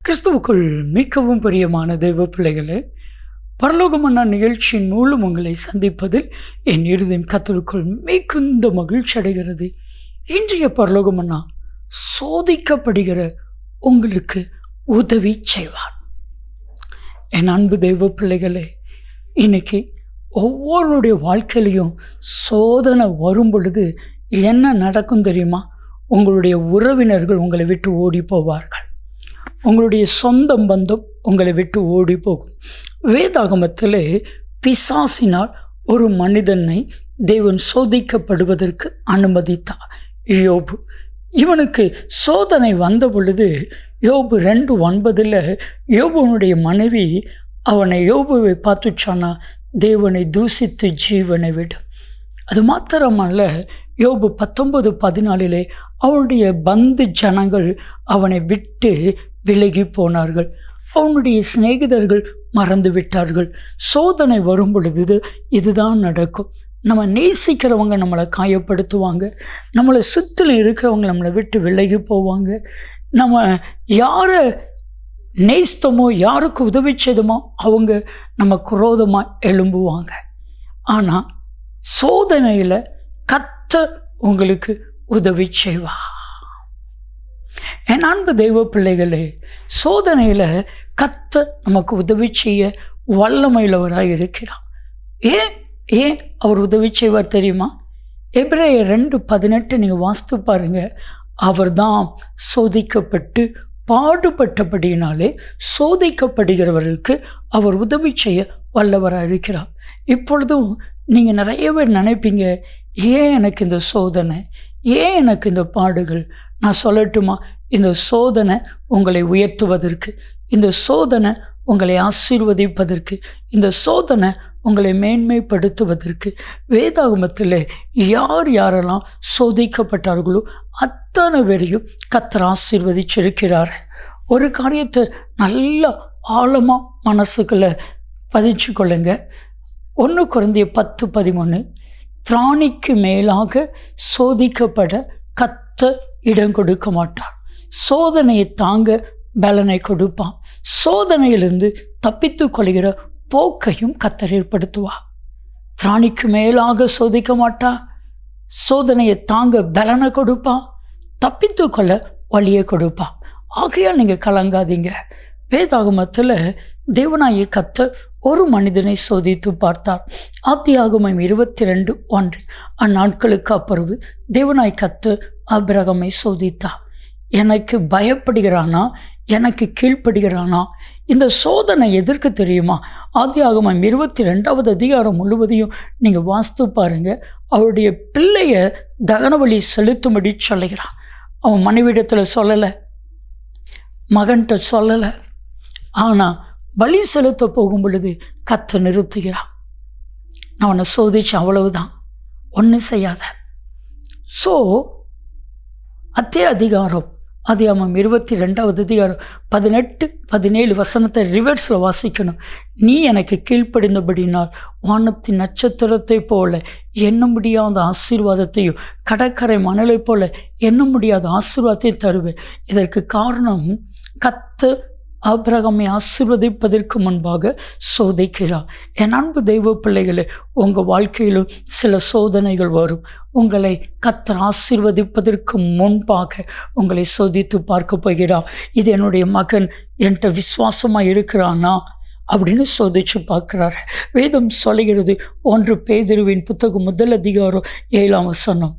கிறிஸ்துவுக்குள் மிகவும் பிரியமான தெய்வ பிள்ளைகளே, பரலோகமன்னா நிகழ்ச்சியின் மூலம் உங்களை சந்திப்பதில் என் இருதயம் கர்த்தருக்குள் மிகுந்த மகிழ்ச்சி அடைகிறது. இன்றைய பரலோகமன்னா சோதிக்கப்படுகிற உங்களுக்கு உதவி செய்வார். என் அன்பு தெய்வ பிள்ளைகளே, இன்னைக்கு ஒவ்வொருடைய வாழ்க்கையிலையும் சோதனை வரும் பொழுது என்ன நடக்கும் தெரியுமா? உங்களுடைய உறவினர்கள் உங்களை விட்டு ஓடி போவார்கள். உங்களுடைய சொந்த பந்தம் உங்களை விட்டு ஓடி போகும். வேதாகமத்திலே பிசாசினால் ஒரு மனிதனை தேவன் சோதிக்கப்படுவதற்கு அனுமதித்தார். யோபு, இவனுக்கு சோதனை வந்த பொழுது யோபு 2:9 யோபுனுடைய மனைவி யோபுவை பார்த்து சொன்னா, தேவனை தூசித்து ஜீவனை விடும். அது மாத்திரமல்ல, யோபு 19:14 அவனுடைய பந்து ஜனங்கள் அவனை விட்டு விலகி போனார்கள். அவனுடைய சிநேகிதர்கள் மறந்து விட்டார்கள். சோதனை வரும் பொழுது இதுதான் நடக்கும். நம்ம நேசிக்கிறவங்க நம்மளை காயப்படுத்துவாங்க. நம்மளை சுற்றிலும் இருக்கிறவங்க நம்மளை விட்டு விலகி போவாங்க. நம்ம யாரை நேசித்தோமோ, யாருக்கு உதவி செய்தோமோ அவங்க நம்ம குரோதமாக எழும்புவாங்க. ஆனால் சோதனையில் கர்த்தர் உங்களுக்கு உதவி செய்வா. என் அன்பு தெய்வ பிள்ளைகளே, சோதனையில் கர்த்தர் நமக்கு உதவி செய்ய வல்லமையுள்ளவராக இருக்கிறார். ஏன் அவர் உதவி செய்வார் தெரியுமா? எபிரேயர் 2:18 நீங்கள் வாசித்து பாருங்க. அவர் தான் சோதிக்கப்பட்டு பாடுபட்டபடியினாலே சோதிக்கப்படுகிறவர்களுக்கு அவர் உதவி செய்ய வல்லவராக இருக்கிறார். இப்பொழுதும் நீங்கள் நிறைய பேர் நினைப்பீங்க, ஏன் எனக்கு இந்த சோதனை, ஏன் எனக்கு இந்த பாடுகள்? நான் சொல்லட்டுமா? இந்த சோதனை உங்களை உயர்த்துவதற்கு, இந்த சோதனை உங்களை ஆசீர்வதிப்பதற்கு, இந்த சோதனை உங்களை மேன்மைப்படுத்துவதற்கு. வேதாகமத்தில் யாரெல்லாம் சோதிக்கப்பட்டார்களோ அத்தனை பேரையும் கர்த்தர் ஆசீர்வதிச்சிருக்கிறார். ஒரு காரியத்தை நல்லா ஆழமாக மனசுக்குள்ளே பதிச்சு கொள்ளுங்க. 1 கொரிந்தியர் 10:13 திராணிக்கு மேலாக சோதிக்கப்பட கர்த்தர் இடம் கொடுக்க மாட்டார். சோதனையை தாங்க பலனை கொடுப்பான். சோதனையிலிருந்து தப்பித்து கொள்கிற போக்கையும் கர்த்தர் ஏற்படுத்துவார். திராணிக்கு மேலாக சோதிக்க மாட்டான். சோதனையை தாங்க பலனை கொடுப்பான். தப்பித்து கொள்ள வழியை கொடுப்பான். ஆகையால் நீங்கள் கலங்காதீங்க. வேதாகமத்தில் தேவனாகிய கர்த்தர் ஒரு மனிதனை சோதித்து பார்த்தார். ஆதியாகமம் 22:1 அந்நாட்களுக்கு அப்புறம் தேவனாகிய கர்த்தர் ஆபிரகாமை சோதித்தார். எனக்கு பயப்படுகிறானா, எனக்கு கீழ்ப்படுகிறானா? இந்த சோதனை எதற்கு தெரியுமா? ஆதியாகமம் 22வது அதிகாரம் முழுவதையும் நீங்கள் வாசித்து பாருங்க. அவருடைய பிள்ளைய தகன பலி செலுத்தும்படி சொல்லுகிறான். அவன் மனைவிடத்தில் சொல்லலை, மகன்கிட்ட சொல்லலை. ஆனால் பலி செலுத்த போகும் பொழுது கர்த்தர் நிறுத்துகிறான். நான் அவனை சோதிச்சேன், அவ்வளவுதான், ஒன்றும் செய்யாத. ஸோ அதே அதிகாரம் ஆதியாகமம் 22வது அதிகாரம் 18-17 ரிவர்ஸில் வாசிக்கணும். நீ எனக்கு கீழ்ப்படிந்தபடினால் வானத்தின் நட்சத்திரத்தை போல எண்ண முடியாத ஆசீர்வாதத்தையும் கடற்கரை மணலை போல எண்ண முடியாத ஆசீர்வாதத்தையும் தருவேன். இதற்கு காரணம் கர்த்தர் ஆபிரகாமை ஆசீர்வதிப்பதற்கு முன்பாக சோதிக்கிறார். என் அன்பு தெய்வ பிள்ளைகளே, உங்கள் வாழ்க்கையிலும் சில சோதனைகள் வரும். உங்களை கர்த்தர் ஆசீர்வதிப்பதற்கு முன்பாக உங்களை சோதித்து பார்க்க போகிறார். இது என்னுடைய மகன் என்கிட்ட விசுவாசமாக இருக்கிறானா அப்படின்னு சோதிச்சு பார்க்குறாரு. வேதம் சொல்லுகிறது, 1 பேதுருவின் புத்தகம் 1 அதிகாரம் 7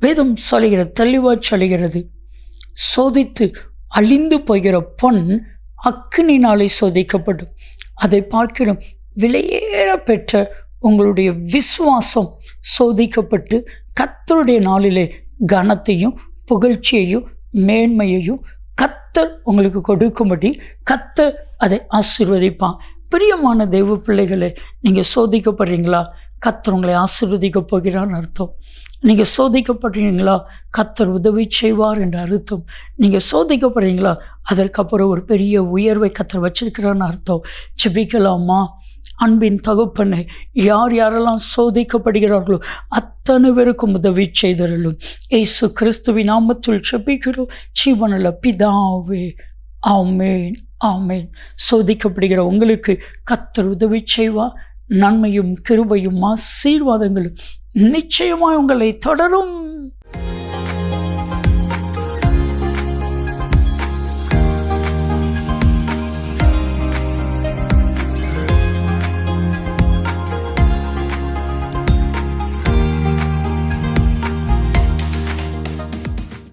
வேதம் சொல்லுகிறது, தெளிவாக சொல்லுகிறது, சோதித்து அழிந்து போகிற பொன் அக்கினினாலே சோதிக்கப்படும். அதை பார்க்கிறோம். விலையேற பெற்ற உங்களுடைய விசுவாசம் சோதிக்கப்பட்டு கர்த்தருடைய நாளிலே கனத்தையும் புகழ்ச்சியையும் மேன்மையையும் கர்த்தர் உங்களுக்கு கொடுக்கும்படி கர்த்தர் அதை ஆசீர்வதிப்பான். பிரியமான தெய்வ பிள்ளைகளே, நீங்கள் சோதிக்கப்படுறீங்களா? கர்த்தர் உங்களை ஆசீர்வதிக்க போகிறான்னு அர்த்தம். நீங்கள் சோதிக்கப்படுறீங்களா? கர்த்தர் உதவி செய்வார் என்ற அர்த்தம். நீங்கள் சோதிக்கப்படுறீங்களா? அதற்கப்புறம் ஒரு பெரிய உயர்வை கர்த்தர் வச்சிருக்கிறான்னு அர்த்தம். ஜெபிக்கலாமா? அன்பின் தகப்பனே, யாரெல்லாம் சோதிக்கப்படுகிறார்களோ அத்தனை பேருக்கும் உதவி செய்தருளும். இயேசு கிறிஸ்துவின் நாமத்தில் ஜெபிக்கிறோம் ஜீவனுள்ள பிதாவே, ஆமேன், ஆமேன். சோதிக்கப்படுகிற உங்களுக்கு கர்த்தர் உதவி செய்வார். நன்மையும் கிருபையும் ஆசீர்வாதங்களும் நிச்சயமாய் உங்களை தொடரும்.